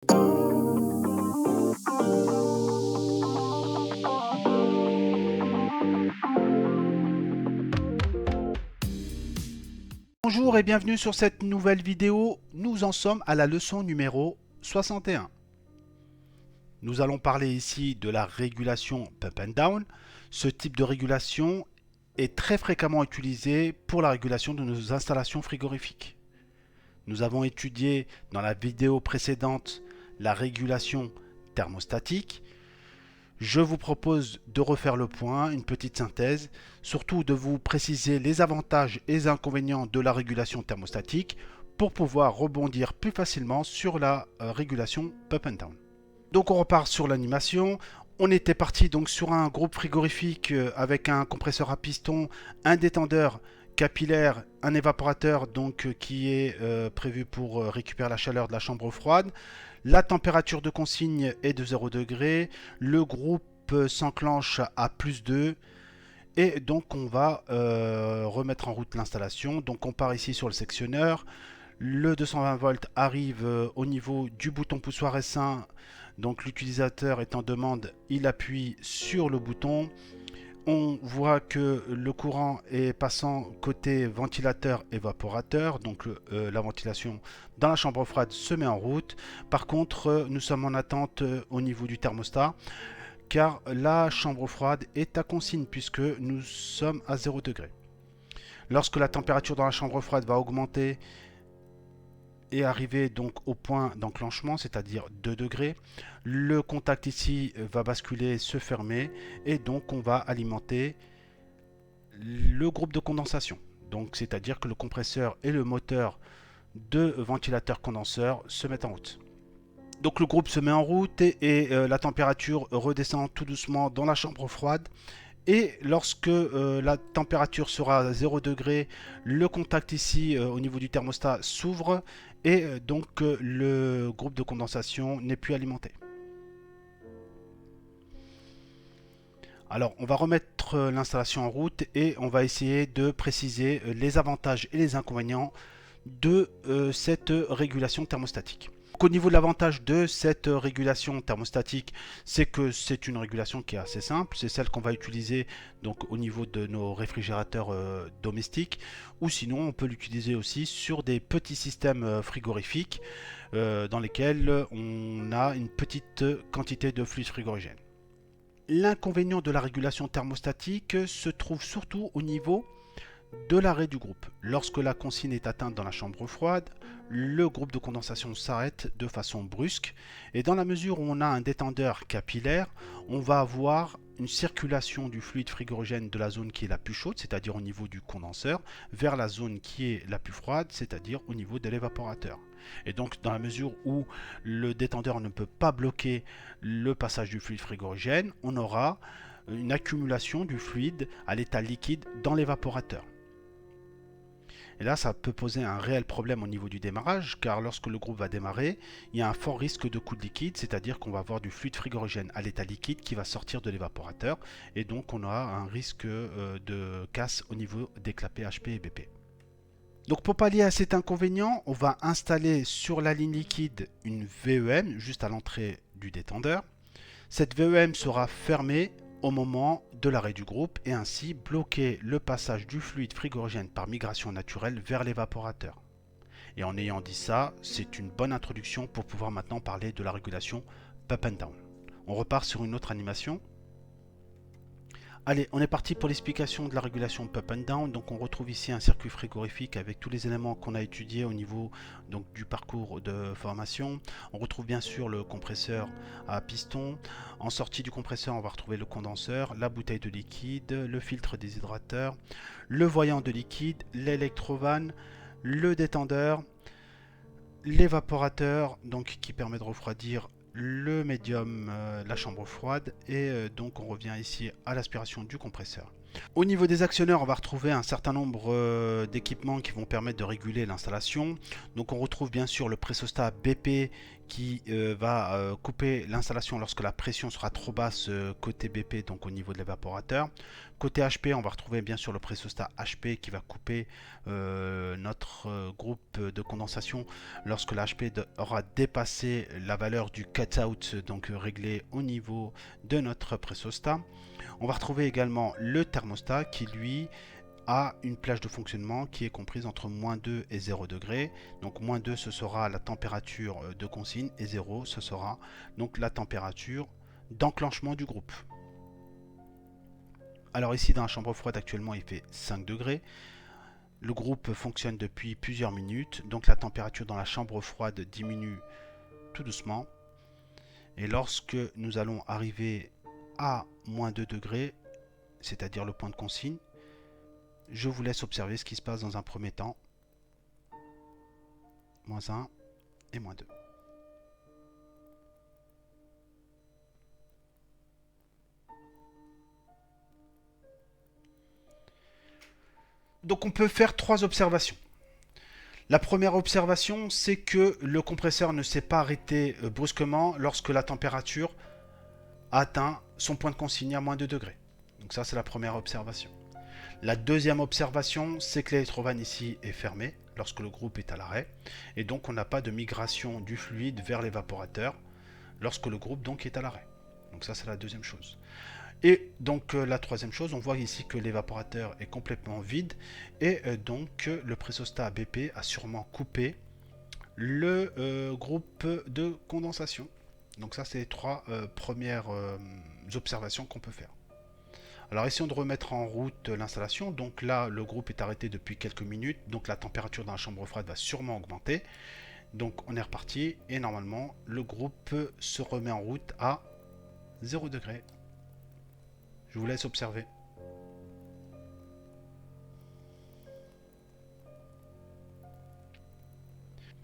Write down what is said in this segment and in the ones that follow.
Bonjour et bienvenue sur cette nouvelle vidéo. Nous en sommes à la leçon numéro 61. Nous allons parler ici de la régulation pump and down. Ce type de régulation est très fréquemment utilisé pour la régulation de nos installations frigorifiques. Nous avons étudié dans la vidéo précédente la régulation thermostatique. Je vous propose de refaire le point, une petite synthèse, surtout de vous préciser les avantages et les inconvénients de la régulation thermostatique pour pouvoir rebondir plus facilement sur la régulation pump and down. Donc on repart sur l'animation. On était parti donc sur un groupe frigorifique avec un compresseur à piston, un détendeur capillaire, un évaporateur donc qui est prévu pour récupérer la chaleur de la chambre froide. La température de consigne est de 0 degré. Le groupe s'enclenche à +2. Et donc on va remettre en route l'installation. Donc on part ici sur le sectionneur. Le 220 volts arrive au niveau du bouton poussoir S1. Donc l'utilisateur est en demande, il appuie sur le bouton. On voit que le courant est passant côté ventilateur évaporateur, donc la ventilation dans la chambre froide se met en route. Par contre, nous sommes en attente au niveau du thermostat, car la chambre froide est à consigne puisque nous sommes à 0 degré. Lorsque la température dans la chambre froide va augmenter et arriver donc au point d'enclenchement, c'est-à-dire 2 degrés, le contact ici va basculer, se fermer, et donc on va alimenter le groupe de condensation. Donc c'est-à-dire que le compresseur et le moteur de ventilateur condenseur se mettent en route. Donc le groupe se met en route et la température redescend tout doucement dans la chambre froide. Et lorsque la température sera à 0 degré, le contact ici au niveau du thermostat s'ouvre et donc le groupe de condensation n'est plus alimenté. Alors on va remettre l'installation en route et on va essayer de préciser les avantages et les inconvénients de cette régulation thermostatique. Au niveau de l'avantage de cette régulation thermostatique, c'est que c'est une régulation qui est assez simple. C'est celle qu'on va utiliser donc au niveau de nos réfrigérateurs domestiques, ou sinon on peut l'utiliser aussi sur des petits systèmes frigorifiques dans lesquels on a une petite quantité de fluide frigorigène. L'inconvénient de la régulation thermostatique se trouve surtout au niveau de l'arrêt du groupe. Lorsque la consigne est atteinte dans la chambre froide, le groupe de condensation s'arrête de façon brusque et dans la mesure où on a un détendeur capillaire, on va avoir une circulation du fluide frigorigène de la zone qui est la plus chaude, c'est-à-dire au niveau du condenseur, vers la zone qui est la plus froide, c'est-à-dire au niveau de l'évaporateur. Et donc dans la mesure où le détendeur ne peut pas bloquer le passage du fluide frigorigène, on aura une accumulation du fluide à l'état liquide dans l'évaporateur. Et là, ça peut poser un réel problème au niveau du démarrage, car lorsque le groupe va démarrer, il y a un fort risque de coup de liquide, c'est-à-dire qu'on va avoir du fluide frigorigène à l'état liquide qui va sortir de l'évaporateur, et donc on aura un risque de casse au niveau des clapets HP et BP. Donc pour pallier à cet inconvénient, on va installer sur la ligne liquide une VEM juste à l'entrée du détendeur. Cette VEM sera fermée au moment de l'arrêt du groupe et ainsi bloquer le passage du fluide frigorigène par migration naturelle vers l'évaporateur. Et en ayant dit ça, c'est une bonne introduction pour pouvoir maintenant parler de la régulation pump and down. On repart sur une autre animation. Allez, on est parti pour l'explication de la régulation pump and down. Donc on retrouve ici un circuit frigorifique avec tous les éléments qu'on a étudiés au niveau donc, du parcours de formation. On retrouve bien sûr le compresseur à piston. En sortie du compresseur, on va retrouver le condenseur, la bouteille de liquide, le filtre déshydrateur, le voyant de liquide, l'électrovanne, le détendeur, l'évaporateur donc qui permet de refroidir le médium, la chambre froide, et donc on revient ici à l'aspiration du compresseur. Au niveau des actionneurs, on va retrouver un certain nombre d'équipements qui vont permettre de réguler l'installation. Donc on retrouve bien sûr le pressostat BP qui va couper l'installation lorsque la pression sera trop basse côté BP, donc au niveau de l'évaporateur. Côté HP, on va retrouver bien sûr le pressostat HP qui va couper notre groupe de condensation lorsque la HP aura dépassé la valeur du cutout, donc réglé au niveau de notre pressostat. On va retrouver également le thermostat qui lui a une plage de fonctionnement qui est comprise entre -2 et 0 degrés. Donc -2 ce sera la température de consigne et 0 ce sera donc la température d'enclenchement du groupe. Alors ici dans la chambre froide actuellement il fait 5 degrés. Le groupe fonctionne depuis plusieurs minutes, donc la température dans la chambre froide diminue tout doucement. Et lorsque nous allons arriver à -2 degrés, c'est-à-dire le point de consigne, je vous laisse observer ce qui se passe dans un premier temps. -1 et -2. Donc on peut faire 3 observations. La première observation, c'est que le compresseur ne s'est pas arrêté brusquement lorsque la température a atteint son point de consigne à -2 degrés. Donc ça, c'est la première observation. La deuxième observation, c'est que l'électrovanne ici est fermée lorsque le groupe est à l'arrêt. Et donc, on n'a pas de migration du fluide vers l'évaporateur lorsque le groupe donc est à l'arrêt. Donc ça, c'est la deuxième chose. Et donc, la troisième chose, on voit ici que l'évaporateur est complètement vide. Et donc, le pressostat BP a sûrement coupé le groupe de condensation. Donc ça, c'est les trois premières observations qu'on peut faire. Alors essayons de remettre en route l'installation. Donc là, le groupe est arrêté depuis quelques minutes. Donc la température dans la chambre froide va sûrement augmenter. Donc on est reparti et normalement, le groupe se remet en route à 0 degré. Je vous laisse observer.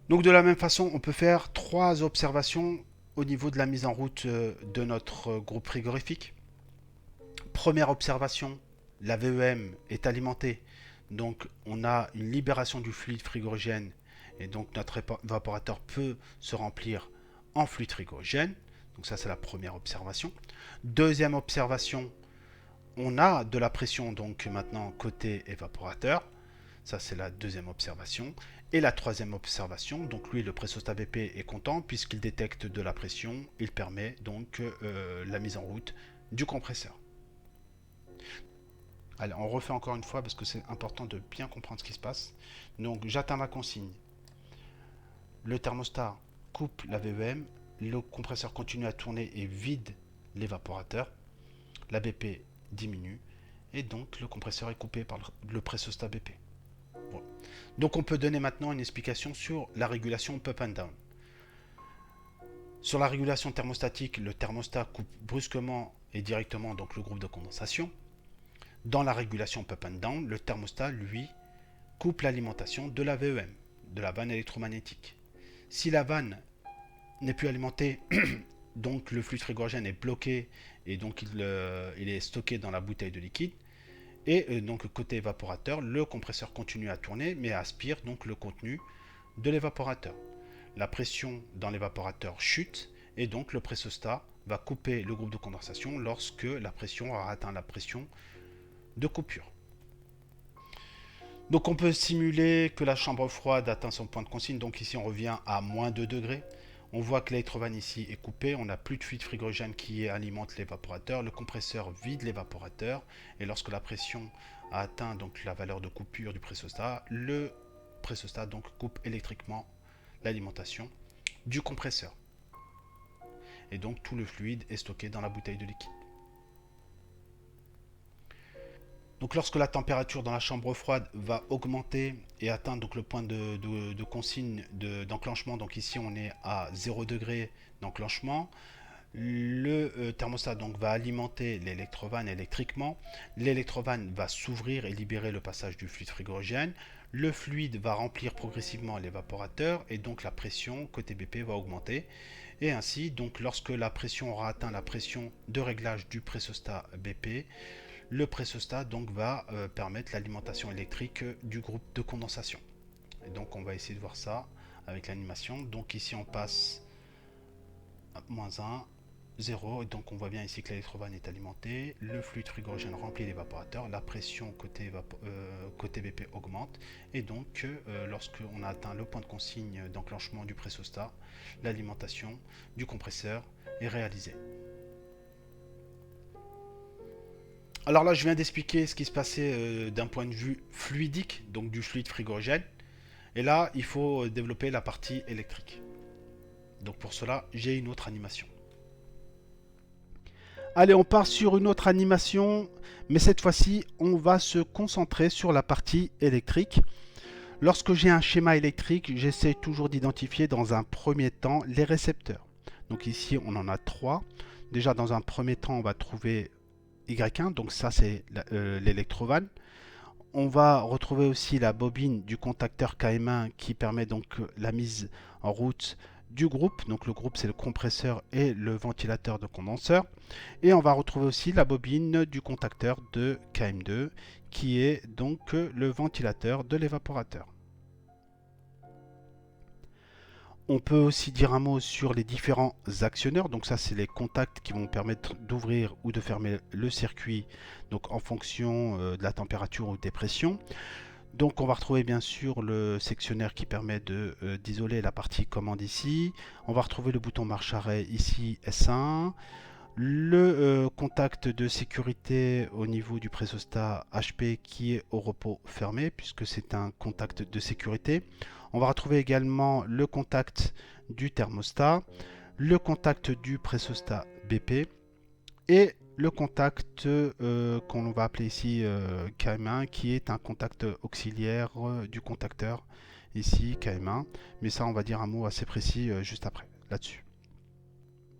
Donc de la même façon, on peut faire 3 observations au niveau de la mise en route de notre groupe frigorifique. Première observation, la VEM est alimentée, donc on a une libération du fluide frigorigène et donc notre évaporateur peut se remplir en fluide frigorigène. Donc ça c'est la première observation. Deuxième observation, on a de la pression donc maintenant côté évaporateur. Ça c'est la deuxième observation. Et la troisième observation, donc lui le pressostat BP est content puisqu'il détecte de la pression, il permet donc la mise en route du compresseur. Allez, on refait encore une fois parce que c'est important de bien comprendre ce qui se passe. Donc j'atteins ma consigne. Le thermostat coupe la VEM. Le compresseur continue à tourner et vide l'évaporateur. La BP diminue. Et donc le compresseur est coupé par le pressostat BP. Voilà. Donc on peut donner maintenant une explication sur la régulation up and down. Sur la régulation thermostatique, le thermostat coupe brusquement et directement donc le groupe de condensation. Dans la régulation up and down, le thermostat, lui, coupe l'alimentation de la VEM, de la vanne électromagnétique. Si la vanne n'est plus alimentée, donc le fluide frigorigène est bloqué et donc il est stocké dans la bouteille de liquide. Et donc côté évaporateur, le compresseur continue à tourner mais aspire donc le contenu de l'évaporateur. La pression dans l'évaporateur chute et donc le pressostat va couper le groupe de condensation lorsque la pression aura atteint la pression de coupure. Donc on peut simuler que la chambre froide atteint son point de consigne. Donc ici on revient à -2 degrés. On voit que l'électrovanne ici est coupée. On n'a plus de fluide frigorigène qui alimente l'évaporateur. Le compresseur vide l'évaporateur. Et lorsque la pression a atteint donc la valeur de coupure du pressostat, le pressostat donc coupe électriquement l'alimentation du compresseur. Et donc tout le fluide est stocké dans la bouteille de liquide. Donc lorsque la température dans la chambre froide va augmenter et atteindre donc le point de consigne d'enclenchement, donc ici on est à 0 degré d'enclenchement, le thermostat donc va alimenter l'électrovanne électriquement. L'électrovanne va s'ouvrir et libérer le passage du fluide frigorigène. Le fluide va remplir progressivement l'évaporateur et donc la pression côté BP va augmenter. Et ainsi, donc lorsque la pression aura atteint la pression de réglage du pressostat BP, le pressostat donc va permettre l'alimentation électrique du groupe de condensation. Et donc on va essayer de voir ça avec l'animation. Donc ici on passe à -1, 0, et donc on voit bien ici que l'électrovanne est alimentée, le fluide frigorigène remplit l'évaporateur, la pression côté BP augmente, et donc lorsqu'on a atteint le point de consigne d'enclenchement du pressostat, l'alimentation du compresseur est réalisée. Alors là je viens d'expliquer ce qui se passait d'un point de vue fluidique, donc du fluide frigorigène, et là il faut développer la partie électrique. Donc pour cela j'ai une autre animation. Allez, on part sur une autre animation, mais cette fois-ci, on va se concentrer sur la partie électrique. Lorsque j'ai un schéma électrique, j'essaie toujours d'identifier dans un premier temps les récepteurs. Donc ici, on en a 3. Déjà, dans un premier temps, on va trouver Y1, donc ça c'est l'électrovanne. On va retrouver aussi la bobine du contacteur KM1 qui permet donc la mise en route du groupe. Donc le groupe c'est le compresseur et le ventilateur de condenseur. Et on va retrouver aussi la bobine du contacteur de KM2 qui est donc le ventilateur de l'évaporateur. On peut aussi dire un mot sur les différents actionneurs. Donc ça, c'est les contacts qui vont permettre d'ouvrir ou de fermer le circuit, donc en fonction de la température ou des pressions. Donc on va retrouver bien sûr le sectionnaire qui permet d'isoler la partie commande ici. On va retrouver le bouton marche-arrêt ici, S1. Le contact de sécurité au niveau du pressostat HP qui est au repos fermé puisque c'est un contact de sécurité. On va retrouver également le contact du thermostat, le contact du pressostat BP et le contact qu'on va appeler ici KM1 qui est un contact auxiliaire du contacteur ici KM1. Mais ça on va dire un mot assez précis juste après là-dessus.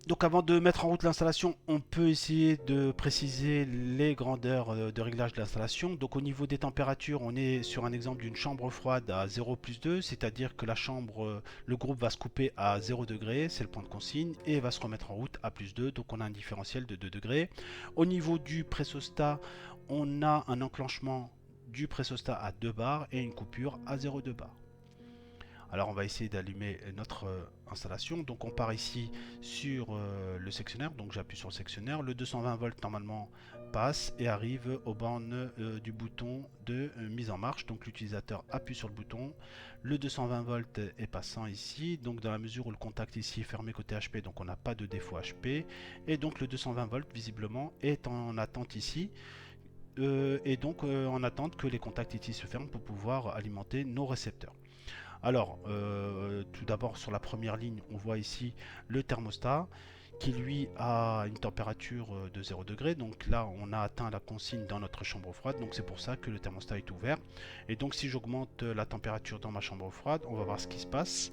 Donc avant de mettre en route l'installation, on peut essayer de préciser les grandeurs de réglage de l'installation. Donc au niveau des températures, on est sur un exemple d'une chambre froide à 0+2, c'est-à-dire que la chambre, le groupe va se couper à 0 degré, c'est le point de consigne, et va se remettre en route à +2, donc on a un différentiel de 2 degrés. Au niveau du pressostat, on a un enclenchement du pressostat à 2 bars et une coupure à 0,2 bars. Alors on va essayer d'allumer notre installation. Donc on part ici sur le sectionnaire. Donc j'appuie sur le sectionnaire. Le 220 volts normalement passe et arrive aux bornes du bouton de mise en marche. Donc l'utilisateur appuie sur le bouton. Le 220 volts est passant ici. Donc dans la mesure où le contact ici est fermé côté HP, donc on n'a pas de défaut HP. Et donc le 220 volts visiblement est en attente ici. Et donc en attente que les contacts ici se ferment pour pouvoir alimenter nos récepteurs. Alors, tout d'abord sur la première ligne, on voit ici le thermostat qui lui a une température de 0 degré. Donc là, on a atteint la consigne dans notre chambre froide. Donc c'est pour ça que le thermostat est ouvert. Et donc si j'augmente la température dans ma chambre froide, on va voir ce qui se passe.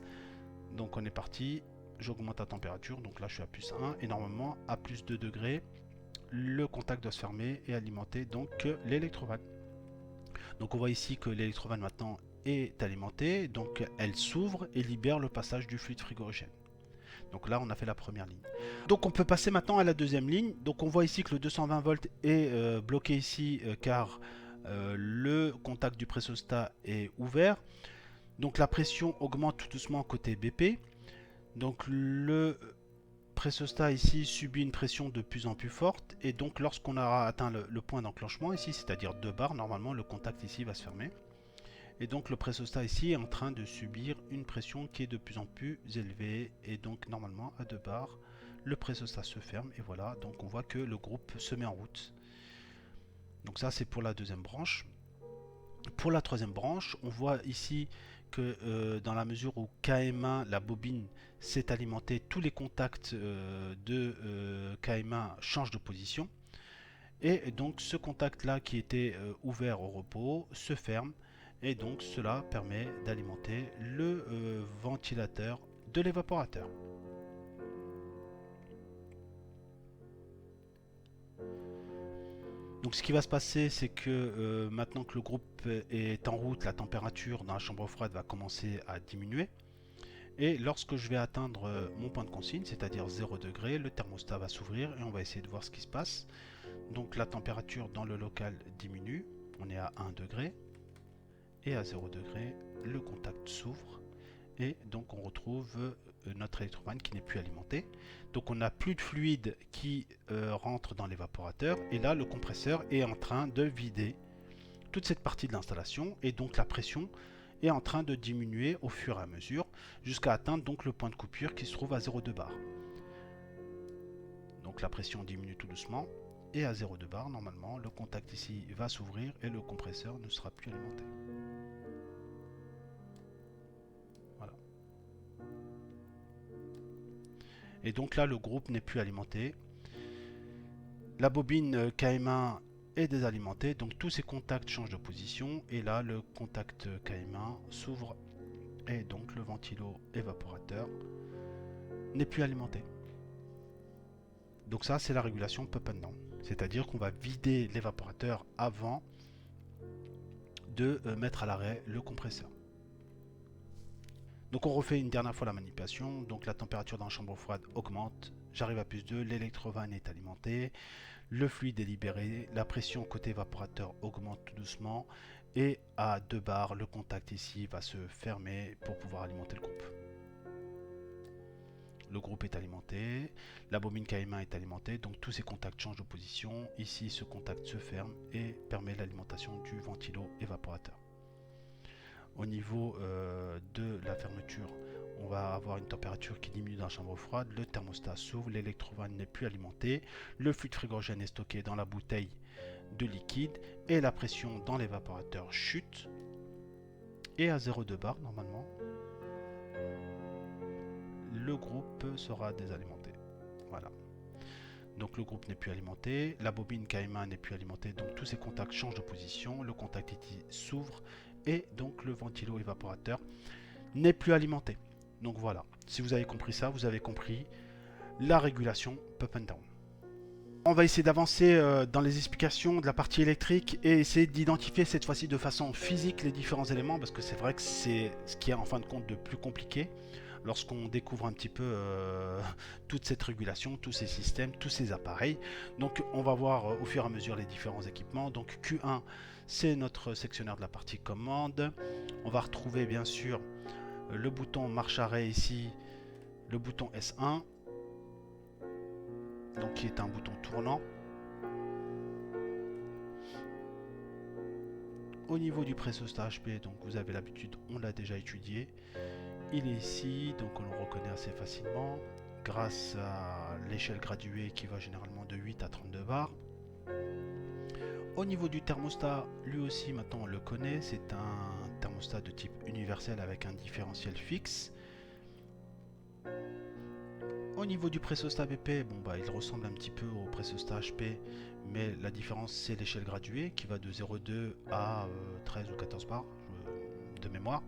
Donc on est parti, j'augmente la température. Donc là, je suis à +1 et normalement à +2 degrés, le contact doit se fermer et alimenter donc l'électrovanne. Donc on voit ici que l'électrovanne maintenant est alimentée, donc elle s'ouvre et libère le passage du fluide frigorigène. Donc là on a fait la première ligne. Donc on peut passer maintenant à la deuxième ligne. Donc on voit ici que le 220 volts est bloqué ici car le contact du pressostat est ouvert. Donc la pression augmente tout doucement côté BP. Donc le pressostat ici subit une pression de plus en plus forte et donc lorsqu'on aura atteint le point d'enclenchement ici, c'est-à-dire 2 bars, normalement le contact ici va se fermer. Et donc le pressostat ici est en train de subir une pression qui est de plus en plus élevée. Et donc normalement à 2 bars, le pressostat se ferme. Et voilà, donc on voit que le groupe se met en route. Donc ça c'est pour la deuxième branche. Pour la troisième branche, on voit ici que dans la mesure où KM1, la bobine, s'est alimentée, tous les contacts de KM1 changent de position. Et donc ce contact là qui était ouvert au repos se ferme. Et donc cela permet d'alimenter le ventilateur de l'évaporateur. Donc ce qui va se passer, c'est que maintenant que le groupe est en route, la température dans la chambre froide va commencer à diminuer. Et lorsque je vais atteindre mon point de consigne, c'est-à-dire 0 degré, le thermostat va s'ouvrir et on va essayer de voir ce qui se passe. donc la température dans le local diminue, on est à 1 degré, et à 0 degré, le contact s'ouvre, et donc on retrouve notre électrovan qui n'est plus alimenté. Donc on n'a plus de fluide qui rentre dans l'évaporateur, et là le compresseur est en train de vider toute cette partie de l'installation, et donc la pression est en train de diminuer au fur et à mesure, jusqu'à atteindre donc le point de coupure qui se trouve à 0,2 bar. Donc la pression diminue tout doucement, et à 0,2 bar, normalement, le contact ici va s'ouvrir et le compresseur ne sera plus alimenté. Voilà. Et donc là, le groupe n'est plus alimenté. La bobine KM1 est désalimentée, donc tous ces contacts changent de position, et là, le contact KM1 s'ouvre, et donc le ventilo évaporateur n'est plus alimenté. Donc ça, c'est la régulation pump and down. C'est-à-dire qu'on va vider l'évaporateur avant de mettre à l'arrêt le compresseur. Donc on refait une dernière fois la manipulation. Donc la température dans la chambre froide augmente. J'arrive à plus 2, l'électrovan est alimenté. Le fluide est libéré. La pression côté évaporateur augmente tout doucement. Et à 2 bars, le contact ici va se fermer pour pouvoir alimenter le groupe. Le groupe est alimenté, la bobine KM1 est alimentée, donc tous ces contacts changent de position. Ici, ce contact se ferme et permet l'alimentation du ventilo évaporateur. Au niveau de la fermeture, on va avoir une température qui diminue dans la chambre froide, le thermostat s'ouvre, l'électrovan n'est plus alimenté, le fluide frigorigène est stocké dans la bouteille de liquide et la pression dans l'évaporateur chute. Et à 0,2 bar normalement, le groupe sera désalimenté. Voilà. Donc le groupe n'est plus alimenté, la bobine KM1 n'est plus alimentée, donc tous ces contacts changent de position, le contact ici s'ouvre et donc le ventilo évaporateur n'est plus alimenté. Donc voilà, si vous avez compris ça, vous avez compris la régulation pump and down. On va essayer d'avancer dans les explications de la partie électrique et essayer d'identifier cette fois-ci de façon physique les différents éléments, parce que c'est vrai que c'est ce qui est en fin de compte de plus compliqué lorsqu'on découvre un petit peu toute cette régulation, tous ces systèmes, tous ces appareils. Donc on va voir au fur et à mesure les différents équipements. Donc Q1, c'est notre sectionneur de la partie commande. On va retrouver bien sûr le bouton marche arrêt ici, le bouton S1, donc qui est un bouton tournant. Au niveau du pressostat HP, donc vous avez l'habitude, on l'a déjà étudié. Il est ici, donc on le reconnaît assez facilement grâce à l'échelle graduée qui va généralement de 8 à 32 bars. Au niveau du thermostat, lui aussi maintenant on le connaît, c'est un thermostat de type universel avec un différentiel fixe. Au niveau du pressostat BP, bon bah il ressemble un petit peu au pressostat HP, mais la différence c'est l'échelle graduée qui va de 0,2 à 13 ou 14 bars de mémoire.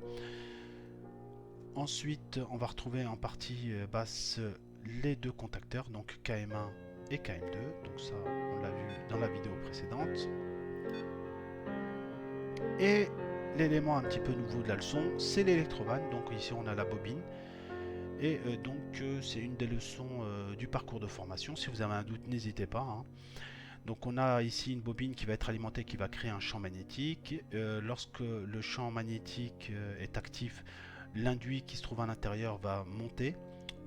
Ensuite, on va retrouver en partie basse les deux contacteurs, donc KM1 et KM2. Donc ça, on l'a vu dans la vidéo précédente. Et l'élément un petit peu nouveau de la leçon, c'est l'électrovan. Donc ici, on a la bobine. Et donc, c'est une des leçons du parcours de formation. Si vous avez un doute, n'hésitez pas, hein. Donc on a ici une bobine qui va être alimentée, qui va créer un champ magnétique. Lorsque le champ magnétique est actif, l'induit qui se trouve à l'intérieur va monter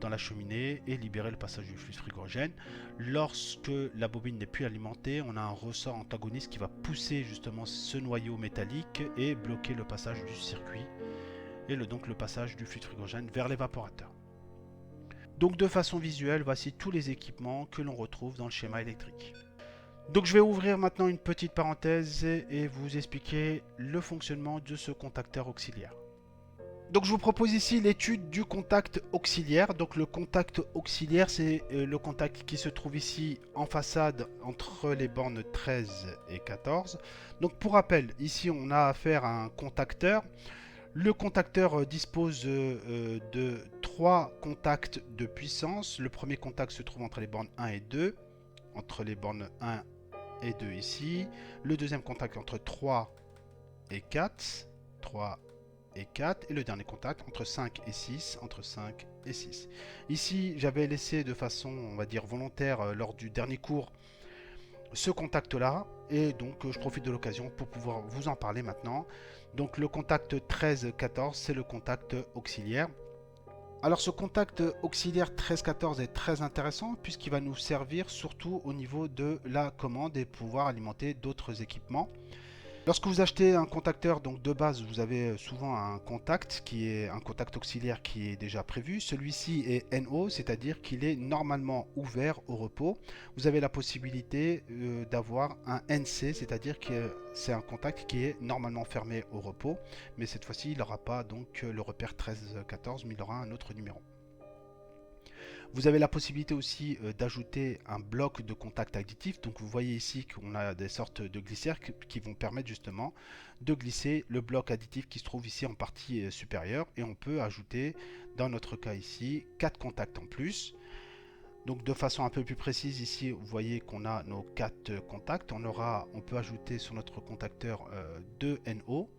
dans la cheminée et libérer le passage du fluide frigorigène. Lorsque la bobine n'est plus alimentée, on a un ressort antagoniste qui va pousser justement ce noyau métallique et bloquer le passage du circuit et donc le passage du fluide frigorigène vers l'évaporateur. Donc de façon visuelle, voici tous les équipements que l'on retrouve dans le schéma électrique. Donc je vais ouvrir maintenant une petite parenthèse et vous expliquer le fonctionnement de ce contacteur auxiliaire. Donc je vous propose ici l'étude du contact auxiliaire. Donc le contact auxiliaire, c'est le contact qui se trouve ici en façade entre les bornes 13 et 14. Donc pour rappel, ici on a affaire à un contacteur. Le contacteur dispose de 3 contacts de puissance. Le premier contact se trouve entre les bornes 1 et 2. Entre les bornes 1 et 2 ici. Le deuxième contact entre 3 et 4. 3 et 4. Et le dernier contact entre 5 et 6. Entre 5 et 6. Ici, j'avais laissé de façon, on va dire, volontaire lors du dernier cours ce contact là, et donc je profite de l'occasion pour pouvoir vous en parler maintenant. Donc le contact 13-14, c'est le contact auxiliaire. Alors ce contact auxiliaire 13-14 est très intéressant puisqu'il va nous servir surtout au niveau de la commande et pouvoir alimenter d'autres équipements. Lorsque vous achetez un contacteur, donc de base, vous avez souvent un contact qui est un contact auxiliaire qui est déjà prévu. Celui-ci est NO, c'est-à-dire qu'il est normalement ouvert au repos. Vous avez la possibilité d'avoir un NC, c'est-à-dire que c'est un contact qui est normalement fermé au repos, mais cette fois-ci, il n'aura pas donc le repère 13-14, mais il aura un autre numéro. Vous avez la possibilité aussi d'ajouter un bloc de contact additif. Donc vous voyez ici qu'on a des sortes de glissières qui vont permettre justement de glisser le bloc additif qui se trouve ici en partie supérieure. Et on peut ajouter, dans notre cas ici, 4 contacts en plus. Donc de façon un peu plus précise ici, vous voyez qu'on a nos 4 contacts. On peut ajouter sur notre contacteur 2 NO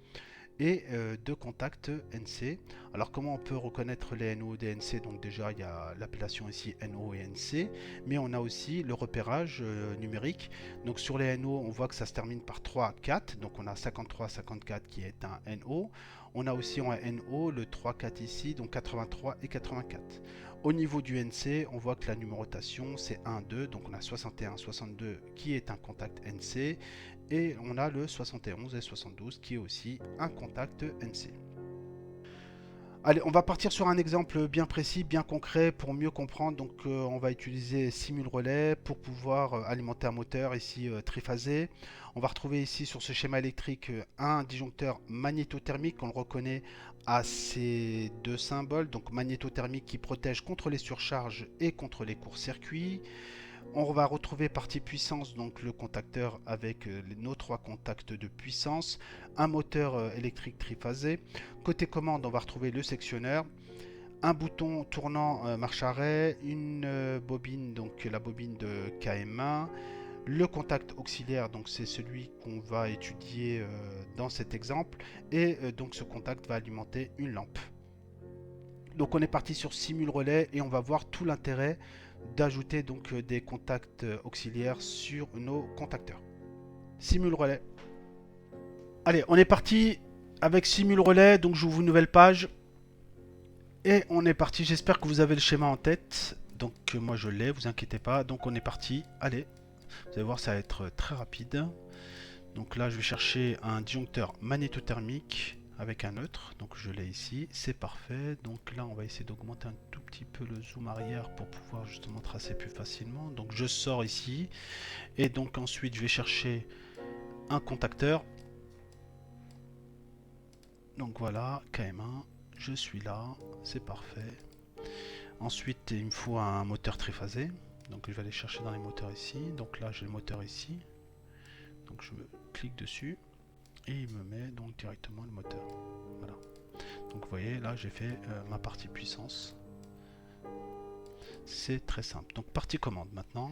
et de contacts NC. Alors comment on peut reconnaître les NO et les NC? Donc déjà il y a l'appellation ici NO et NC, mais on a aussi le repérage numérique. Donc sur les NO on voit que ça se termine par 3, 4, donc on a 53, 54 qui est un NO. On a aussi en NO le 3, 4 ici, donc 83 et 84. Au niveau du NC, on voit que la numérotation c'est 1, 2, donc on a 61, 62 qui est un contact NC, et on a le 71 et 72 qui est aussi un contact NC. Allez, on va partir sur un exemple bien précis, bien concret pour mieux comprendre. Donc on va utiliser simul relais pour pouvoir alimenter un moteur ici triphasé. On va retrouver ici sur ce schéma électrique un disjoncteur magnétothermique. On le reconnaît à ces deux symboles. Donc magnétothermique qui protège contre les surcharges et contre les courts-circuits. On va retrouver partie puissance, donc le contacteur avec nos 3 contacts de puissance, un moteur électrique triphasé. Côté commande, on va retrouver le sectionneur, un bouton tournant marche arrêt, une bobine, donc la bobine de KM1, le contact auxiliaire, donc c'est celui qu'on va étudier dans cet exemple, et donc ce contact va alimenter une lampe. Donc on est parti sur simul relais et on va voir tout l'intérêt d'ajouter donc des contacts auxiliaires sur nos contacteurs. Simul relais. Allez, on est parti avec simul relais, donc j'ouvre une nouvelle page et on est parti. J'espère que vous avez le schéma en tête. Donc moi je l'ai, vous inquiétez pas. Donc on est parti. Allez, vous allez voir, ça va être très rapide. Donc là, je vais chercher un disjoncteur magnétothermique avec un neutre, donc je l'ai ici, c'est parfait. Donc là on va essayer d'augmenter un tout petit peu le zoom arrière pour pouvoir justement tracer plus facilement. Donc je sors ici et donc ensuite je vais chercher un contacteur. Donc voilà, KM1, je suis là, c'est parfait. Ensuite il me faut un moteur triphasé, donc je vais aller chercher dans les moteurs ici. Donc là j'ai le moteur ici, donc je clique dessus et il me met donc directement le moteur. Voilà. Donc vous voyez là j'ai fait ma partie puissance. C'est très simple. Donc partie commande maintenant.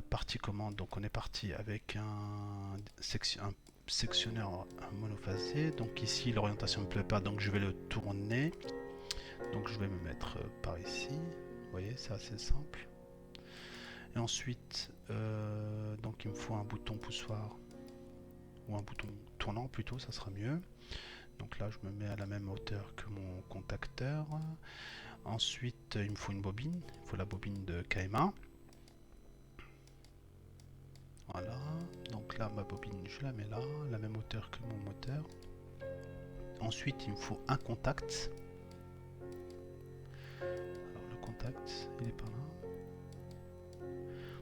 Partie commande, donc on est parti avec un sectionneur monophasé. Donc ici l'orientation ne me plaît pas, donc je vais le tourner. Donc je vais me mettre par ici. Vous voyez, c'est assez simple. Et ensuite, donc il me faut un bouton poussoir ou un bouton tournant plutôt, ça sera mieux. Donc là je me mets à la même hauteur que mon contacteur. Ensuite il me faut une bobine, il faut la bobine de KM1. Voilà, donc là ma bobine je la mets là, la même hauteur que mon moteur. Ensuite il me faut un contact. Alors le contact il est par là.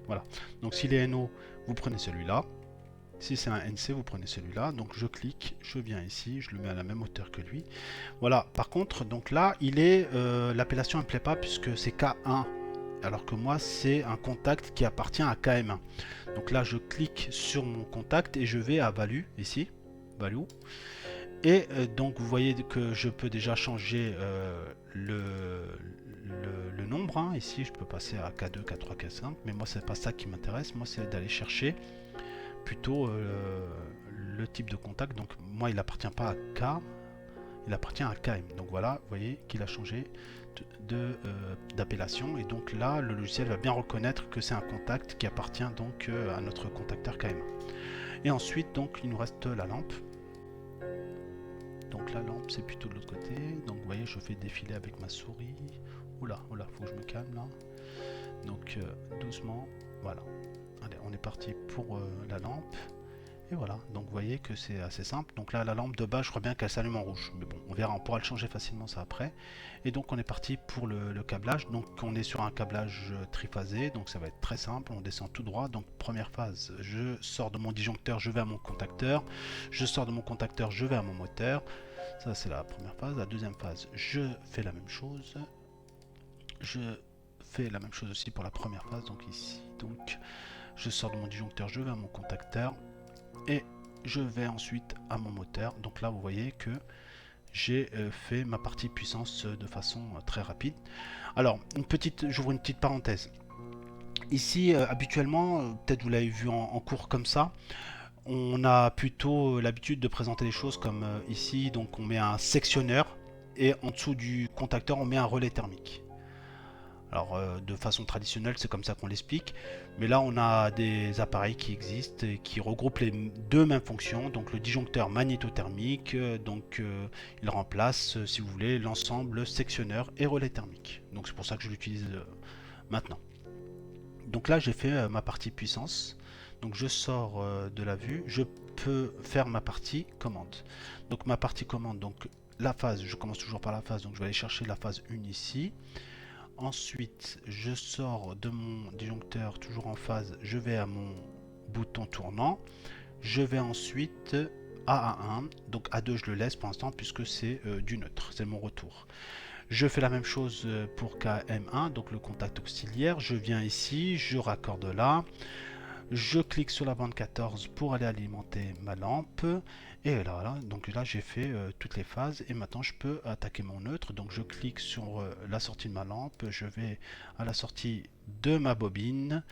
Voilà, donc s'il est NO vous prenez celui-là. Si c'est un NC, vous prenez celui-là. Donc je clique, je viens ici, je le mets à la même hauteur que lui. Voilà, par contre, donc là, il est l'appellation ne me plaît pas puisque c'est K1. Alors que moi, c'est un contact qui appartient à KM1. Donc là, je clique sur mon contact et je vais à Value, ici. Value. Et donc, vous voyez que je peux déjà changer le nombre. Hein. Ici, je peux passer à K2, K3, K5. Mais moi, c'est pas ça qui m'intéresse. Moi, c'est d'aller chercher plutôt le type de contact. Donc moi il appartient pas à K, il appartient à KM. Donc voilà, vous voyez qu'il a changé d'appellation, et donc là le logiciel va bien reconnaître que c'est un contact qui appartient donc à notre contacteur KM. Et ensuite donc il nous reste la lampe. Donc la lampe c'est plutôt de l'autre côté, donc vous voyez je fais défiler avec ma souris. Oula, faut que je me calme là. Donc doucement, voilà. Allez, on est parti pour la lampe. Et voilà, donc vous voyez que c'est assez simple. Donc là, la lampe de base, je crois bien qu'elle s'allume en rouge. Mais bon, on verra, on pourra le changer facilement ça après. Et donc on est parti pour le câblage. Donc on est sur un câblage triphasé, donc ça va être très simple. On descend tout droit. Donc première phase, je sors de mon disjoncteur, je vais à mon contacteur. Je sors de mon contacteur, je vais à mon moteur. Ça c'est la première phase. La deuxième phase, je fais la même chose. Je fais la même chose aussi pour la première phase. Donc ici, donc je sors de mon disjoncteur, je vais à mon contacteur. Et je vais ensuite à mon moteur. Donc là vous voyez que j'ai fait ma partie puissance de façon très rapide. Alors j'ouvre une petite parenthèse. Ici habituellement, peut-être vous l'avez vu en cours comme ça, on a plutôt l'habitude de présenter les choses comme ici. Donc on met un sectionneur et en dessous du contacteur on met un relais thermique. Alors de façon traditionnelle c'est comme ça qu'on l'explique, mais là on a des appareils qui existent et qui regroupent les deux mêmes fonctions, donc le disjoncteur magnétothermique, il remplace si vous voulez l'ensemble sectionneur et relais thermique, donc c'est pour ça que je l'utilise maintenant. Donc là j'ai fait ma partie puissance, donc je sors de la vue, je peux faire ma partie commande. Donc ma partie commande, donc la phase, je commence toujours par la phase, donc je vais aller chercher la phase 1 ici. Ensuite, je sors de mon disjoncteur, toujours en phase, je vais à mon bouton tournant. Je vais ensuite à A1, donc A2 je le laisse pour l'instant puisque c'est du neutre, c'est mon retour. Je fais la même chose pour KM1, donc le contact auxiliaire. Je viens ici, je raccorde là. Je clique sur la bande 14 pour aller alimenter ma lampe. Et là, donc là j'ai fait toutes les phases et maintenant je peux attaquer mon neutre. Donc je clique sur la sortie de ma lampe, je vais à la sortie de ma bobine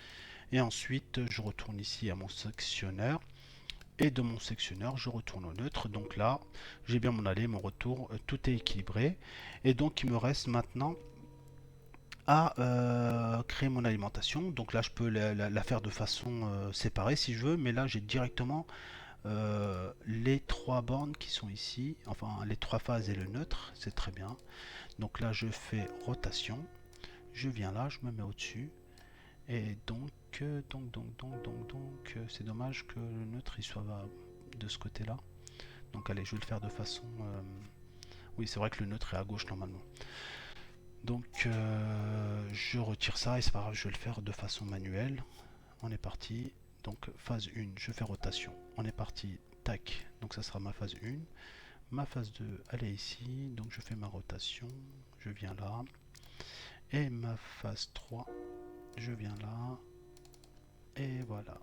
et ensuite je retourne ici à mon sectionneur. Et de mon sectionneur je retourne au neutre. Donc là j'ai bien mon aller, mon retour, tout est équilibré. Et donc il me reste maintenant à créer mon alimentation. Donc là je peux la faire de façon séparée si je veux, mais là j'ai directement les trois bornes qui sont ici, enfin les trois phases et le neutre, c'est très bien. Donc là je fais rotation, je viens là, je me mets au dessus, et donc c'est dommage que le neutre il soit de ce côté là. Donc allez, je vais le faire de façon oui, c'est vrai que le neutre est à gauche normalement. Donc je retire ça et c'est pas grave, je vais le faire de façon manuelle. On est parti. Donc phase 1, je fais rotation. On est parti, tac. Donc ça sera ma phase 1. Ma phase 2, elle est ici. Donc je fais ma rotation. Je viens là. Et ma phase 3, je viens là. Et voilà.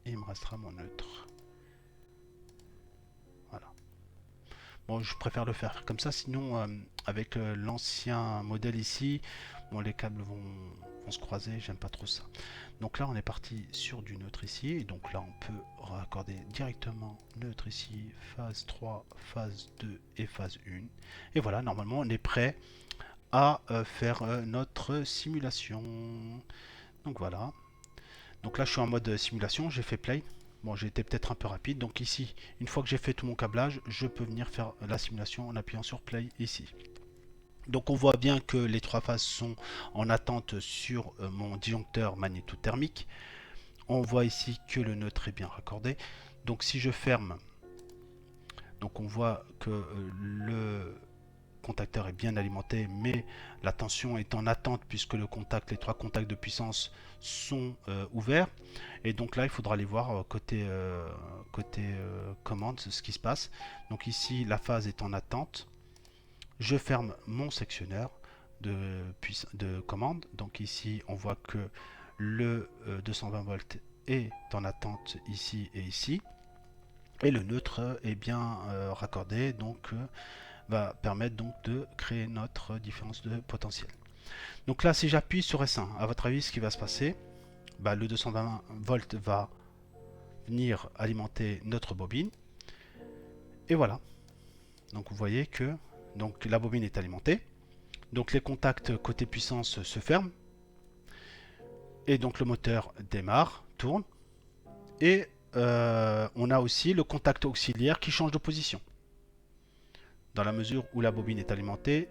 Et il me restera mon neutre. Voilà. Bon, je préfère le faire comme ça, sinon avec l'ancien modèle ici, bon, les câbles vont se croiser, j'aime pas trop ça. Donc là on est parti sur du neutre ici, et donc là on peut raccorder directement neutre ici, phase 3, phase 2 et phase 1. Et voilà, normalement on est prêt à faire notre simulation. Donc voilà. Donc là je suis en mode simulation, j'ai fait play. Bon, j'ai été peut-être un peu rapide. Donc ici, une fois que j'ai fait tout mon câblage, je peux venir faire la simulation en appuyant sur play ici. Donc on voit bien que les trois phases sont en attente sur mon disjoncteur magnétothermique. On voit ici que le neutre est bien raccordé. Donc si je ferme, donc on voit que le contacteur est bien alimenté, mais la tension est en attente puisque les trois contacts de puissance sont ouverts. Et donc là il faudra aller voir côté commande ce qui se passe. Donc ici la phase est en attente. Je ferme mon sectionneur de commande. Donc ici on voit que le 220 volts est en attente ici et ici. Et le neutre est bien raccordé, donc va permettre donc de créer notre différence de potentiel. Donc là si j'appuie sur S1, à votre avis ce qui va se passer, le 220 volts va venir alimenter notre bobine. Et voilà. Donc vous voyez que donc, la bobine est alimentée. Donc les contacts côté puissance se ferment. Et donc le moteur démarre, tourne. Et on a aussi le contact auxiliaire qui change de position. Dans la mesure où la bobine est alimentée,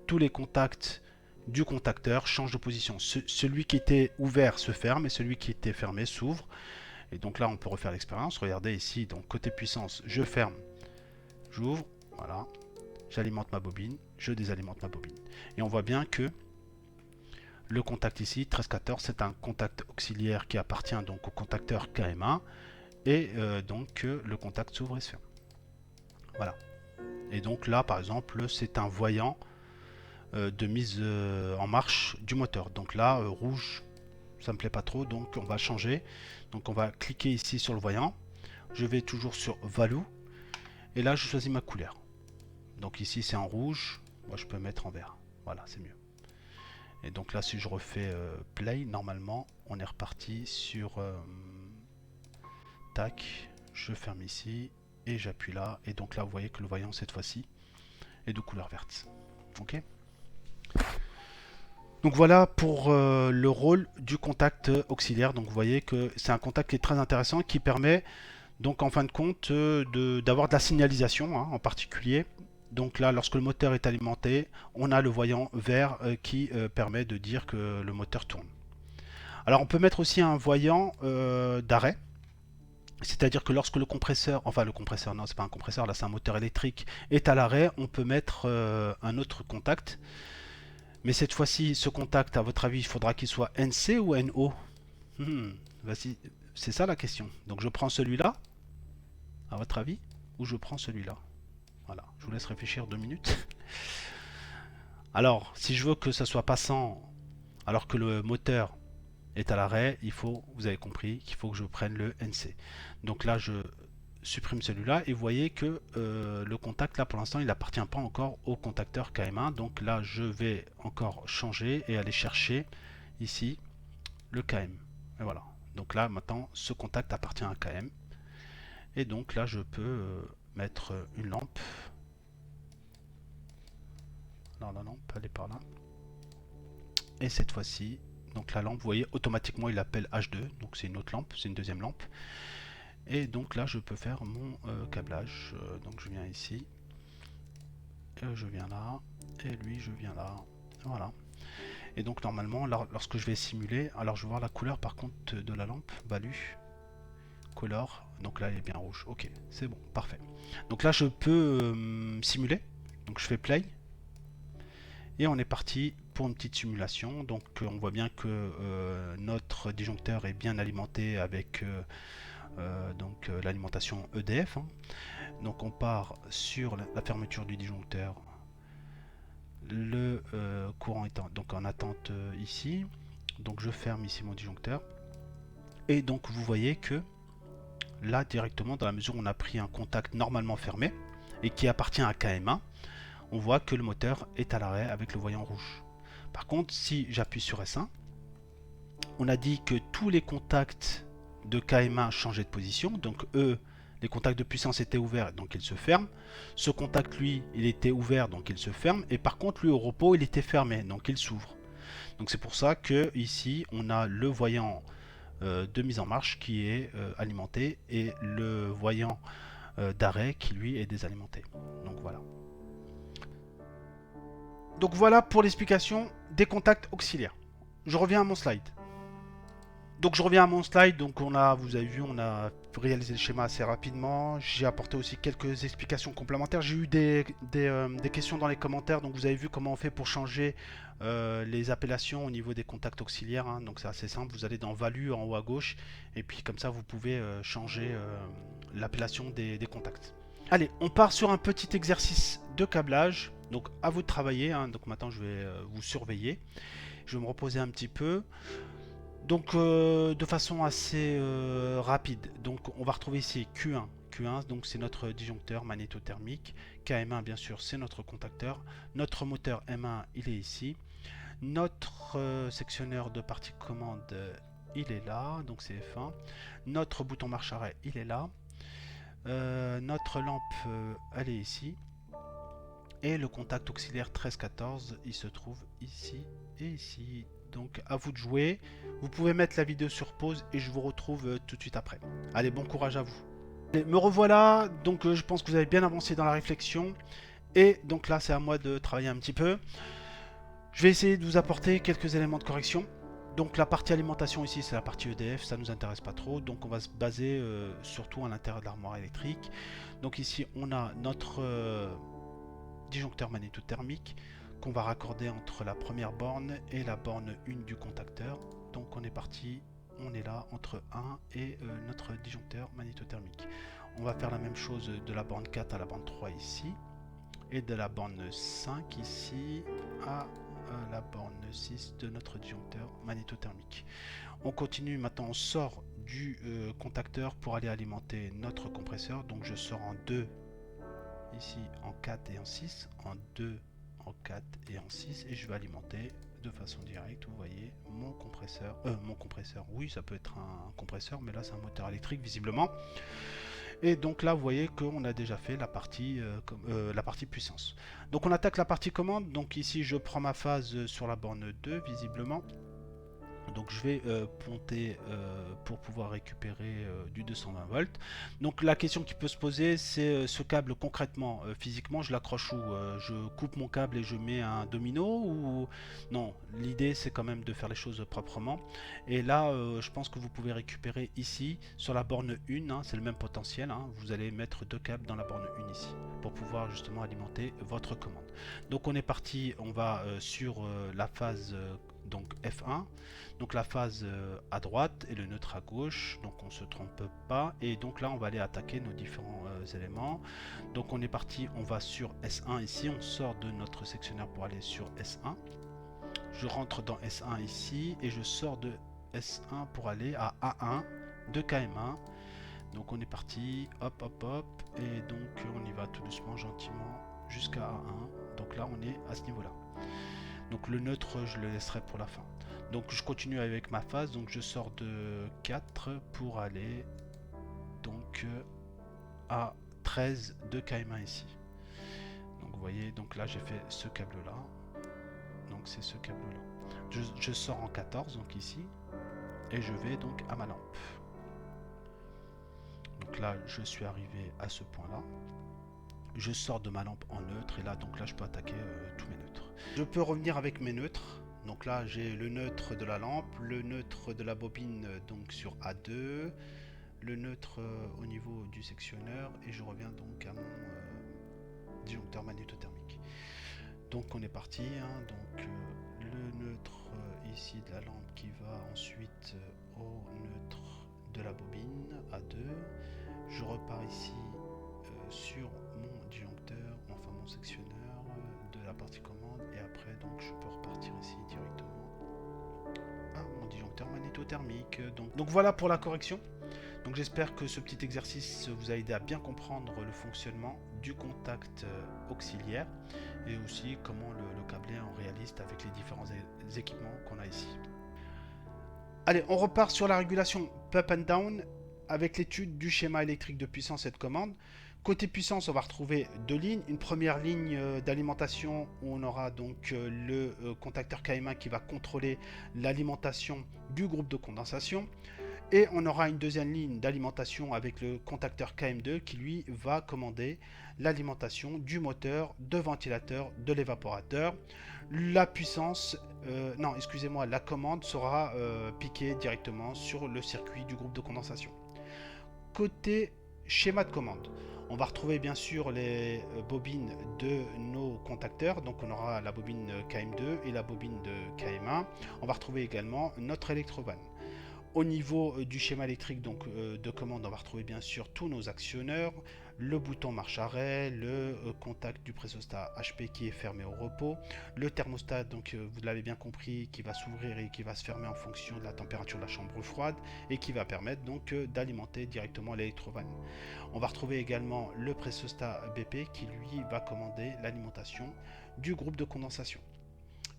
tous les contacts du contacteur changent de position. Celui qui était ouvert se ferme et celui qui était fermé s'ouvre. Et donc là, on peut refaire l'expérience. Regardez ici, donc côté puissance, je ferme, j'ouvre, voilà. J'alimente ma bobine, je désalimente ma bobine. Et on voit bien que le contact ici, 1314, c'est un contact auxiliaire qui appartient donc au contacteur KM1. Et donc le contact s'ouvre et se ferme. Voilà. Et donc là, par exemple, c'est un voyant de mise en marche du moteur. Donc là, rouge, ça me plaît pas trop, donc on va changer. Donc on va cliquer ici sur le voyant. Je vais toujours sur Value. Et là, je choisis ma couleur. Donc ici, c'est en rouge. Moi, je peux mettre en vert. Voilà, c'est mieux. Et donc là, si je refais Play, normalement, on est reparti sur... tac, je ferme ici. Et j'appuie là. Et donc là, vous voyez que le voyant, cette fois-ci, est de couleur verte. Ok ? Donc voilà pour le rôle du contact auxiliaire. Donc vous voyez que c'est un contact qui est très intéressant, qui permet donc en fin de compte d'avoir de la signalisation en particulier. Donc là, lorsque le moteur est alimenté, on a le voyant vert qui permet de dire que le moteur tourne. Alors on peut mettre aussi un voyant d'arrêt. C'est-à-dire que lorsque le compresseur, enfin le compresseur, non c'est pas un compresseur, là c'est un moteur électrique, est à l'arrêt, on peut mettre un autre contact. Mais cette fois-ci, ce contact, à votre avis, il faudra qu'il soit NC ou NO? Vas-y, c'est ça la question. Donc je prends celui-là, à votre avis, ou je prends celui-là? Voilà, je vous laisse réfléchir 2 minutes. Alors, si je veux que ça soit passant, alors que le moteur est à l'arrêt, il faut, vous avez compris, qu'il faut que je prenne le NC. Donc là, je supprime celui-là et vous voyez que le contact là pour l'instant il n'appartient pas encore au contacteur KM1. Donc là je vais encore changer et aller chercher ici le KM. Et voilà. Donc là maintenant ce contact appartient à KM. Et donc là je peux mettre une lampe. Alors la lampe elle est par là. Et cette fois-ci, donc la lampe, vous voyez automatiquement il appelle H2. Donc c'est une autre lampe, c'est une deuxième lampe. Et donc là je peux faire mon câblage. Donc je viens ici. Je viens là. Et lui je viens là. Voilà. Et donc normalement lorsque je vais simuler, alors je vais voir la couleur par contre de la lampe. Value. Color. Donc là elle est bien rouge. Ok, c'est bon, parfait. Donc là je peux simuler. Donc je fais play. Et on est parti pour une petite simulation. Donc on voit bien que notre disjoncteur est bien alimenté avec l'alimentation EDF. Donc on part sur la fermeture du disjoncteur. Le courant est donc en attente ici. Donc je ferme ici mon disjoncteur. Et donc vous voyez que là directement, dans la mesure où on a pris un contact normalement fermé et qui appartient à KM1, on voit que le moteur est à l'arrêt avec le voyant rouge. Par contre, si j'appuie sur S1, on a dit que tous les contacts de KM1 changeaient de position. Donc les contacts de puissance étaient ouverts, donc ils se ferment. Ce contact, lui, il était ouvert, donc il se ferme. Et par contre, lui, au repos, il était fermé, donc il s'ouvre. Donc c'est pour ça que ici, on a le voyant de mise en marche qui est alimenté et le voyant d'arrêt qui, lui, est désalimenté. Donc voilà. Donc voilà pour l'explication des contacts auxiliaires. Je reviens à mon slide. Donc je reviens à mon slide, donc vous avez vu, on a réalisé le schéma assez rapidement. J'ai apporté aussi quelques explications complémentaires. J'ai eu des questions dans les commentaires, donc vous avez vu comment on fait pour changer les appellations au niveau des contacts auxiliaires. Donc c'est assez simple, vous allez dans Value en haut à gauche, et puis comme ça vous pouvez changer l'appellation des contacts. Allez, on part sur un petit exercice de câblage. Donc à vous de travailler, donc maintenant je vais vous surveiller. Je vais me reposer un petit peu. Donc de façon assez rapide, donc on va retrouver ici Q1. Q1 donc c'est notre disjoncteur magnétothermique. KM1 bien sûr c'est notre contacteur. Notre moteur M1 il est ici. Notre sectionneur de partie commande il est là, donc c'est F1. Notre bouton marche arrêt il est là. Notre lampe elle est ici. Et le contact auxiliaire 1314, il se trouve ici et ici. Donc à vous de jouer. Vous pouvez mettre la vidéo sur pause et je vous retrouve tout de suite après. Allez, bon courage à vous. Allez, me revoilà. Donc je pense que vous avez bien avancé dans la réflexion. Et donc là, c'est à moi de travailler un petit peu. Je vais essayer de vous apporter quelques éléments de correction. Donc la partie alimentation ici, c'est la partie EDF, ça nous intéresse pas trop. Donc on va se baser surtout à l'intérieur de l'armoire électrique. Donc ici, on a notre disjoncteur magnétothermique qu'on va raccorder entre la première borne et la borne 1 du contacteur. Donc on est parti, on est là entre 1 et notre disjoncteur magnétothermique. On va faire la même chose de la borne 4 à la borne 3 ici, et de la borne 5 ici à la borne 6 de notre disjoncteur magnétothermique. On continue maintenant, on sort du contacteur pour aller alimenter notre compresseur. Donc je sors en 2 ici, en 4 et en 6, en 2, en 4 et en 6, et je vais alimenter de façon directe, vous voyez, mon compresseur, oui, ça peut être un compresseur, mais là c'est un moteur électrique visiblement. Et donc là, vous voyez qu'on a déjà fait la partie puissance. Donc on attaque la partie commande. Donc ici, je prends ma phase sur la borne 2, visiblement. Donc je vais ponter pour pouvoir récupérer du 220 volts. Donc la question qui peut se poser, c'est ce câble concrètement, physiquement, je l'accroche où je coupe mon câble et je mets un domino ou non? L'idée c'est quand même de faire les choses proprement. Et là, je pense que vous pouvez récupérer ici sur la borne 1, hein, c'est le même potentiel. Hein, vous allez mettre 2 câbles dans la borne 1 ici pour pouvoir justement alimenter votre commande. Donc on est parti, on va sur la phase donc F1, donc la phase à droite et le neutre à gauche, donc on se trompe pas, et donc là on va aller attaquer nos différents éléments. Donc on est parti, on va sur S1 ici, on sort de notre sectionnaire pour aller sur S1, je rentre dans S1 ici et je sors de S1 pour aller à A1 de KM1. Donc on est parti, hop hop hop, et donc on y va tout doucement, gentiment jusqu'à A1. Donc là on est à ce niveau là. Donc le neutre, je le laisserai pour la fin. Donc je continue avec ma phase. Donc je sors de 4 pour aller donc à 13 de KM1 ici. Donc vous voyez, donc là j'ai fait ce câble là. Donc c'est ce câble là. Je sors en 14, donc ici. Et je vais donc à ma lampe. Donc là je suis arrivé à ce point là. Je sors de ma lampe en neutre et là donc là je peux attaquer tous mes neutres. Je peux revenir avec mes neutres. Donc là j'ai le neutre de la lampe, le neutre de la bobine donc sur A2, le neutre au niveau du sectionneur, et je reviens donc à mon disjoncteur magnétothermique. Donc on est parti, hein, donc le neutre ici de la lampe qui va ensuite au neutre de la bobine A2. Je repars ici sur mon disjoncteur, enfin mon sectionneur de la partie commande, et après donc je peux repartir ici directement à mon disjoncteur magnétothermique. Donc voilà pour la correction. Donc j'espère que ce petit exercice vous a aidé à bien comprendre le fonctionnement du contact auxiliaire et aussi comment le câbler en réaliste avec les différents équipements qu'on a ici. Allez, on repart sur la régulation up and down avec l'étude du schéma électrique de puissance et de commande. Côté puissance, on va retrouver deux lignes. Une première ligne d'alimentation où on aura donc le contacteur KM1 qui va contrôler l'alimentation du groupe de condensation. Et on aura une deuxième ligne d'alimentation avec le contacteur KM2 qui lui va commander l'alimentation du moteur, de ventilateur, de l'évaporateur. La puissance, non excusez-moi, la commande sera piquée directement sur le circuit du groupe de condensation. Côté schéma de commande, on va retrouver bien sûr les bobines de nos contacteurs. Donc on aura la bobine KM2 et la bobine de KM1. On va retrouver également notre électrovan. Au niveau du schéma électrique donc, de commande, on va retrouver bien sûr tous nos actionneurs, le bouton marche-arrêt, le contact du pressostat HP qui est fermé au repos, le thermostat, donc vous l'avez bien compris, qui va s'ouvrir et qui va se fermer en fonction de la température de la chambre froide et qui va permettre donc d'alimenter directement l'électrovan. On va retrouver également le pressostat BP qui lui va commander l'alimentation du groupe de condensation.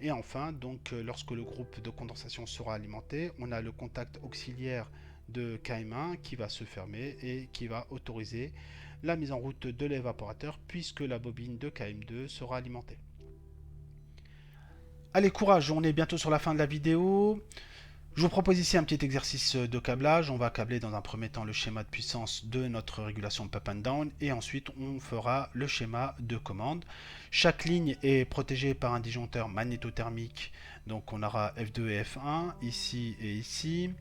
Et enfin, donc, lorsque le groupe de condensation sera alimenté, on a le contact auxiliaire de KM1 qui va se fermer et qui va autoriser la mise en route de l'évaporateur puisque la bobine de KM2 sera alimentée. Allez, courage, on est bientôt sur la fin de la vidéo. Je vous propose ici un petit exercice de câblage. On va câbler dans un premier temps le schéma de puissance de notre régulation pump and down et ensuite on fera le schéma de commande. Chaque ligne est protégée par un disjoncteur magnétothermique. Donc on aura F2 et F1 ici et ici.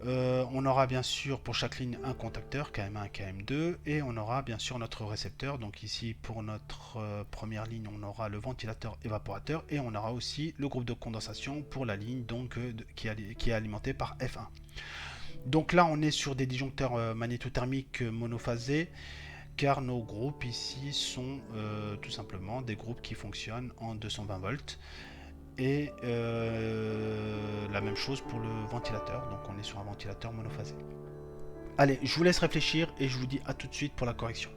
On aura bien sûr pour chaque ligne un contacteur KM1 et KM2 et on aura bien sûr notre récepteur. Donc ici pour notre première ligne on aura le ventilateur évaporateur et on aura aussi le groupe de condensation pour la ligne donc, qui est alimentée par F1. Donc là on est sur des disjoncteurs magnétothermiques monophasés car nos groupes ici sont tout simplement des groupes qui fonctionnent en 220 volts. Et la même chose pour le ventilateur, donc on est sur un ventilateur monophasé. Allez, je vous laisse réfléchir et je vous dis à tout de suite pour la correction.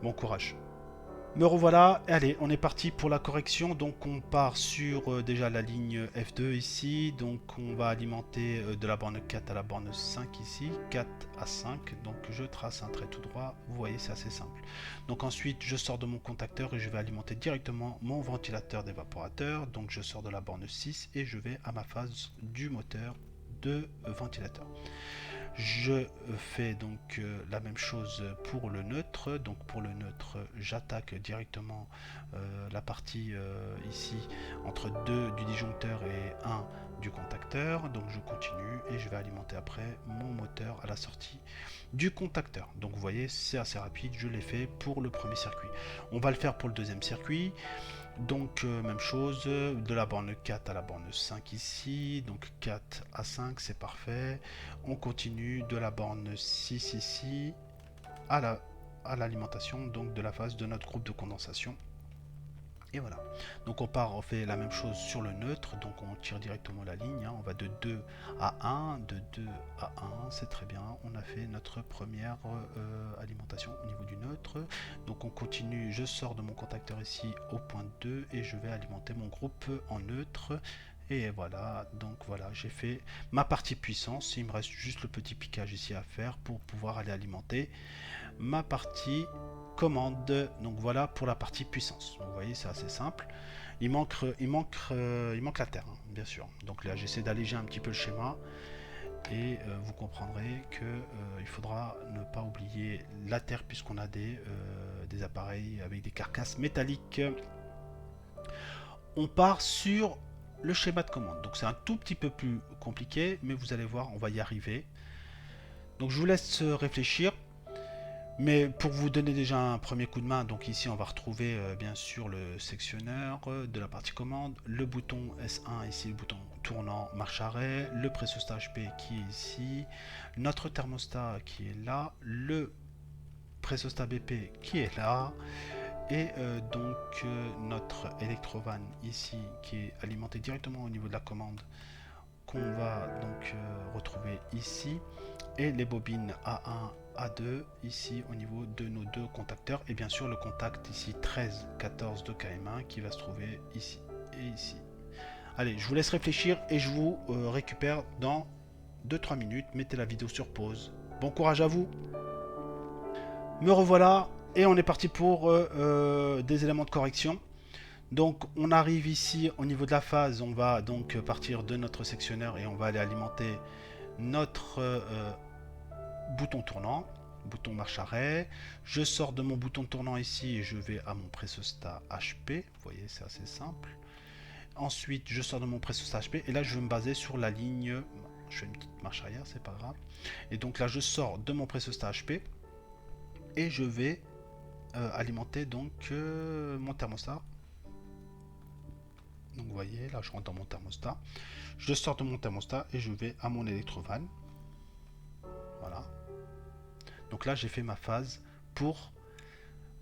Bon courage. Me revoilà, allez, on est parti pour la correction. Donc on part sur déjà la ligne F2 ici. Donc on va alimenter de la borne 4 à la borne 5 ici, 4 à 5. Donc je trace un trait tout droit, vous voyez c'est assez simple. Donc ensuite je sors de mon contacteur et je vais alimenter directement mon ventilateur d'évaporateur. Donc je sors de la borne 6 et je vais à ma phase du moteur de ventilateur. Je fais donc la même chose pour le neutre. Donc pour le neutre, j'attaque directement la partie ici entre 2 du disjoncteur et 1 du contacteur. Donc je continue et je vais alimenter après mon moteur à la sortie du contacteur. Donc vous voyez, c'est assez rapide, je l'ai fait pour le premier circuit. On va le faire pour le deuxième circuit. Donc même chose, de la borne 4 à la borne 5 ici, donc 4 à 5 c'est parfait. On continue de la borne 6 ici à l'alimentation donc de la phase de notre groupe de condensation. Et voilà, donc on fait la même chose sur le neutre, donc on tire directement la ligne, hein. On va de 2 à 1, de 2 à 1, c'est très bien, on a fait notre première alimentation au niveau du neutre. Donc on continue, je sors de mon contacteur ici au point 2 et je vais alimenter mon groupe en neutre. Et voilà, donc voilà, j'ai fait ma partie puissance, il me reste juste le petit piquage ici à faire pour pouvoir aller alimenter ma partie commande. Donc voilà pour la partie puissance. Donc, vous voyez, c'est assez simple. Il manque la terre, hein, bien sûr. Donc là, j'essaie d'alléger un petit peu le schéma et vous comprendrez que il faudra ne pas oublier la terre puisqu'on a des appareils avec des carcasses métalliques. On part sur le schéma de commande. Donc c'est un tout petit peu plus compliqué, mais vous allez voir, on va y arriver. Donc je vous laisse réfléchir. Mais pour vous donner déjà un premier coup de main, donc ici on va retrouver bien sûr le sectionneur de la partie commande, le bouton S1 ici, le bouton tournant marche arrêt, le pressostat HP qui est ici, notre thermostat qui est là, le pressostat BP qui est là, et donc notre électrovanne ici qui est alimenté directement au niveau de la commande qu'on va donc retrouver ici, et les bobines A1 A2 ici au niveau de nos deux contacteurs et bien sûr le contact ici 13-14 de KM1 qui va se trouver ici et ici. Allez, je vous laisse réfléchir et je vous récupère dans 2-3 minutes. Mettez la vidéo sur pause. Bon courage à vous. Me revoilà et on est parti pour des éléments de correction. Donc on arrive ici au niveau de la phase, on va donc partir de notre sectionneur et on va aller alimenter notre bouton tournant, bouton marche arrêt. Je sors de mon bouton tournant ici et je vais à mon pressostat HP. Vous voyez, c'est assez simple. Ensuite, je sors de mon pressostat HP et là, je vais me baser sur la ligne. Je fais une petite marche arrière, c'est pas grave. Et donc là, je sors de mon pressostat HP et je vais alimenter donc mon thermostat. Donc vous voyez, là, je rentre dans mon thermostat. Je sors de mon thermostat et je vais à mon électrovanne. Voilà. Donc là, j'ai fait ma phase pour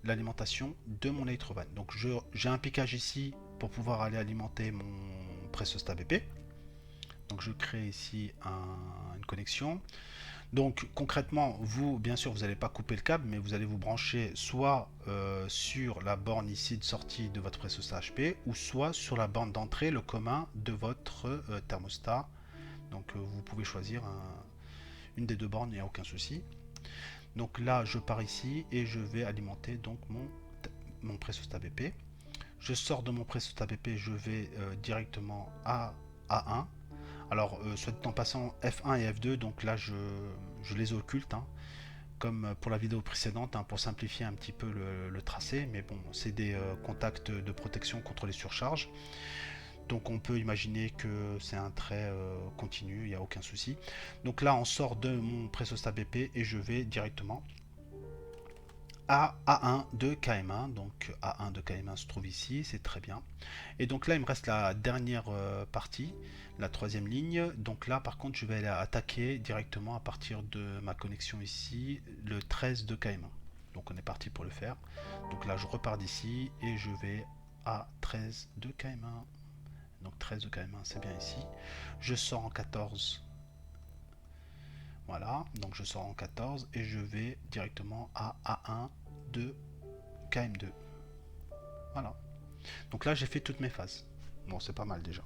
l'alimentation de mon électrovanne. Donc j'ai un piquage ici pour pouvoir aller alimenter mon pressostat BP. Donc je crée ici une connexion. Donc concrètement, vous, bien sûr, vous n'allez pas couper le câble, mais vous allez vous brancher soit sur la borne ici de sortie de votre pressostat HP, ou soit sur la borne d'entrée, le commun de votre thermostat. Donc vous pouvez choisir une des deux bornes, il n'y a aucun souci. Donc là, je pars ici et je vais alimenter donc mon Prestostat BP. Je sors de mon Prestostat BP, je vais directement à A1. Alors, soit dit en passant, F1 et F2, donc là, je les occulte, hein, comme pour la vidéo précédente, hein, pour simplifier un petit peu le tracé. Mais bon, c'est des contacts de protection contre les surcharges. Donc on peut imaginer que c'est un trait continu, il n'y a aucun souci. Donc là, on sort de mon Prestostat BP et je vais directement à A1 de KM1. Donc A1 de KM1 se trouve ici, c'est très bien. Et donc là, il me reste la dernière partie, la troisième ligne. Donc là, par contre, je vais aller attaquer directement à partir de ma connexion ici, le 13 de KM1. Donc on est parti pour le faire. Donc là, je repars d'ici et je vais à 13 de KM1. Donc 13 de KM1, c'est bien ici. Je sors en 14. Voilà, donc je sors en 14 et je vais directement à A1 de KM2. Voilà. Donc là, j'ai fait toutes mes phases. Bon, c'est pas mal déjà.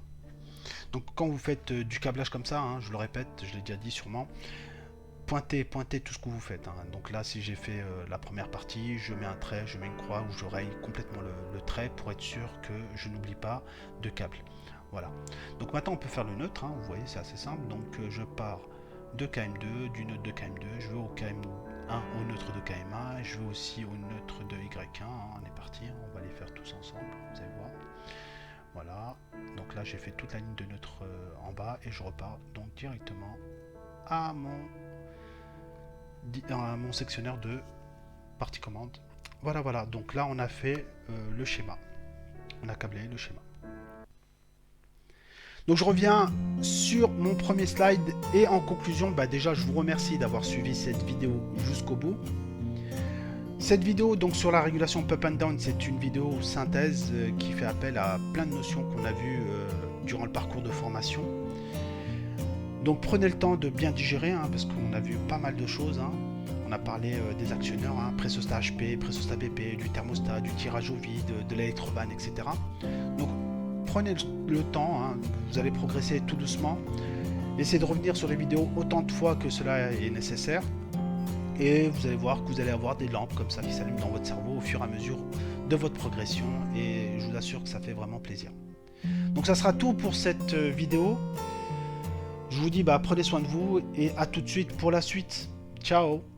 Donc quand vous faites du câblage comme ça, hein, je le répète, je l'ai déjà dit sûrement, pointez tout ce que vous faites. Hein. Donc là, si j'ai fait la première partie, je mets un trait, je mets une croix ou je raye complètement le trait pour être sûr que je n'oublie pas de câble. Voilà. Donc maintenant, on peut faire le neutre. Hein. Vous voyez, c'est assez simple. Donc je pars de KM2, du neutre de KM2, je vais au KM1, au neutre de KM1, et je vais aussi au neutre de Y1. Hein. On est parti, hein. On va les faire tous ensemble, vous allez voir. Voilà. Donc là, j'ai fait toute la ligne de neutre en bas et je repars donc directement à mon sectionneur de partie commande. Voilà, voilà. Donc là, on a fait le schéma. On a câblé le schéma. Donc je reviens sur mon premier slide et en conclusion, déjà je vous remercie d'avoir suivi cette vidéo jusqu'au bout. Cette vidéo donc sur la régulation pump and down, c'est une vidéo synthèse qui fait appel à plein de notions qu'on a vues durant le parcours de formation. Donc prenez le temps de bien digérer, hein, parce qu'on a vu pas mal de choses. Hein. On a parlé des actionneurs, hein, Prestostat HP, Prestostat BP, du thermostat, du tirage au vide, de l'électrovan, etc. Donc prenez le temps, hein, vous allez progresser tout doucement. Essayez de revenir sur les vidéos autant de fois que cela est nécessaire. Et vous allez voir que vous allez avoir des lampes comme ça qui s'allument dans votre cerveau au fur et à mesure de votre progression. Et je vous assure que ça fait vraiment plaisir. Donc ça sera tout pour cette vidéo. Je vous dis prenez soin de vous et à tout de suite pour la suite. Ciao!